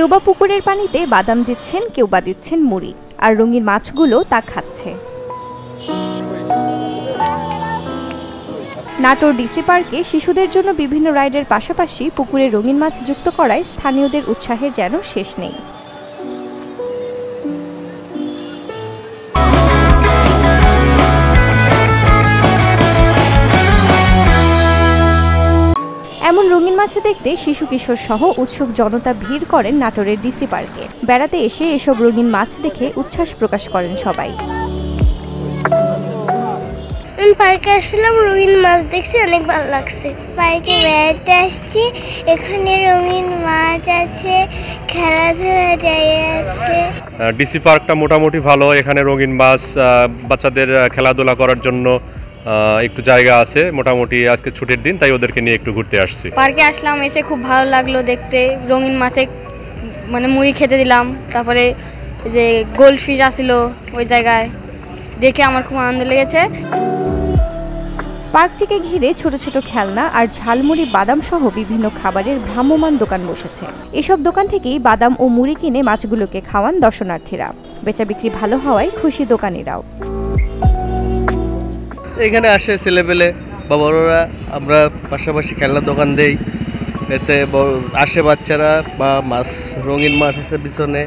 কেউ বা পুকুরের পানিতে বাদাম দিচ্ছেন, কেউ বা দিচ্ছেন মুড়ি, আর রঙিন মাছগুলো তা খাচ্ছে। নাটোর ডিসি পার্কে শিশুদের জন্য বিভিন্ন রাইডের পাশাপাশি পুকুরে রঙিন মাছ যুক্ত করায় স্থানীয়দের উৎসাহের যেন শেষ নেই। এমন রঙিন মাছ দেখতে শিশু কিশোর সহ উৎসুক জনতা ভিড় করেন নাটোরের ডিসি পার্কে। বেড়াতে এসে এসব রঙিন মাছ দেখে উচ্ছ্বাস প্রকাশ করেন সবাই। পার্কে আসলাম, রঙিন মাছ দেখছি, অনেক ভালো লাগছে। পার্কে বেড়াতে আসছি, এখানে রঙিন মাছ আছে, খেলাধুলা জায়গা আছে। ডিসি পার্কটা মোটামুটি ভালো, এখানে রঙিন মাছ, বাচ্চাদের খেলাধুলা করার জন্য একটু জায়গা আছে মোটামুটি। আজকে ছুটির দিন, তাই ওদেরকে নিয়ে একটু ঘুরতে আসছি। পার্কে আসলাম, এসে খুব ভালো লাগলো দেখতে। রঙিন মাছে মানে মুড়ি খেতে দিলাম, তারপরে যে গোল্ড ফিশ আসছিল ওই জায়গায়, দেখে আমার খুব আনন্দ লেগেছে। পার্কটিকে ঘিরে ছোট ছোট খেলনা আর ঝালমুড়ি, বাদাম সহ বিভিন্ন খাবারের ভ্রাম্যমাণ দোকান বসেছে। এসব দোকান থেকেই বাদাম ও মুড়ি কিনে মাছগুলোকে খাওয়ান দর্শনার্থীরা। বেচা বিক্রি ভালো হওয়ায় খুশি দোকানিরাও। এখানে আসে ছেলেপেলে বা বড়রা, আমরা পাশাপাশি খেলনার দোকান দেই, এতে আসে বাচ্চারা বা মাছ, রঙিন মাছ আছে পিছনে,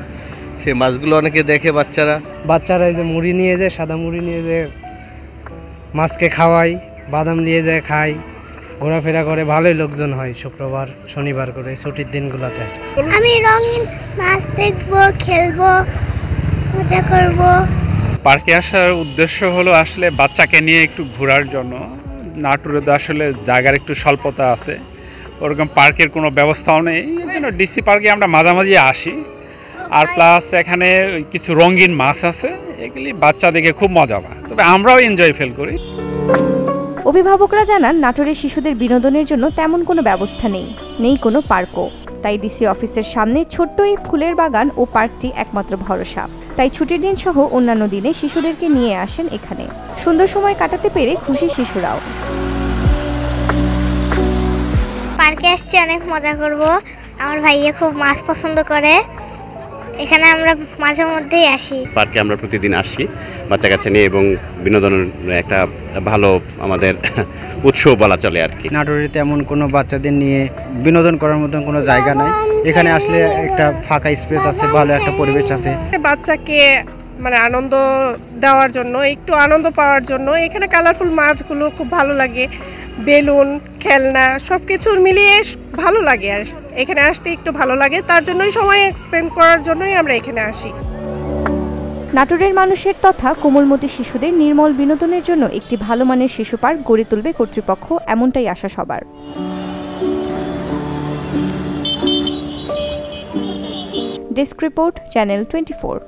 সেই মাছগুলো অনেকে দেখে বাচ্চারা এই যে মুড়ি নিয়ে যায়, সাদা মুড়ি নিয়ে যায়, মাছকে খাওয়াই, বাদাম নিয়ে যায় খাই, ঘোরাফেরা করে। ভালোই লোকজন হয় শুক্রবার শনিবার করে ছুটির দিনগুলোতে। আমি রঙিন মাছ দেখবো, খেলবো, মজা করবো। পার্কে আসার উদ্দেশ্য হলো আসলে বাচ্চাকে নিয়ে একটু ঘোরার জন্য। নাটোরে তো আসলে জায়গার একটু স্বল্পতা আছে, ওরকম পার্কের কোনো ব্যবস্থাও নেই, এই জন্য ডিসি পার্কে আমরা মাঝামাঝি আসি। আর প্লাস এখানে কিছু রঙিন মাছ আছে, এগুলি বাচ্চা দেখে খুব মজা পায়, তবে আমরাও এনজয় ফিল করি। অভিভাবকরা জানান, নাটোরের শিশুদের বিনোদনের জন্য তেমন কোনো ব্যবস্থা নেই কোনো পার্কও। তাই ডিসি অফিসের সামনে ছোট্ট এই ফুলের বাগান ও পার্কটি একমাত্র ভরসা। তাই ছুটির দিন সহ অন্যান্য দিনে শিশুদেরকে নিয়ে আসেন এখানে। সুন্দর সময় কাটাতে পেরে খুশি শিশুরাও। পার্কে আসছি, অনেক মজা করব। আমার ভাইয়া খুব মাছ পছন্দ করে, এখানে আমরা মাঝে মধ্যেই আসি। পার্কে আমরা প্রতিদিন আসি বাচ্চা কাচ্চা নিয়ে, এবং বিনোদনের একটা ভালো আমাদের উৎস বলা চলে আর কি। নাটোরে তেমন কোনো বাচ্চাদের নিয়ে বিনোদন করার মতন কোনো জায়গা নাই। এখানে আসলে একটা ফাঁকা স্পেস আছে, ভালো একটা পরিবেশ আছে। বাচ্চাকে মানে আনন্দ দেওয়ার জন্য, একটু আনন্দ পাওয়ার জন্য এখানে কালারফুল মাছগুলো খুব ভালো লাগে, বেলুন, খেলনা সব কিছু মিলিয়ে ভালো লাগে। আর এখানে আসতে একটু ভালো লাগে, তার জন্যই সময় স্পেন্ড করার জন্যই আমরা এখানে আসি। নাটোরের মানুষের তথা কোমলমতি শিশুদের নির্মল বিনোদনের জন্য একটি ভালো মানের শিশু পার্ক গড়ে তুলবে কর্তৃপক্ষ, এমনটাই আশা সবার। Desk report, channel 24।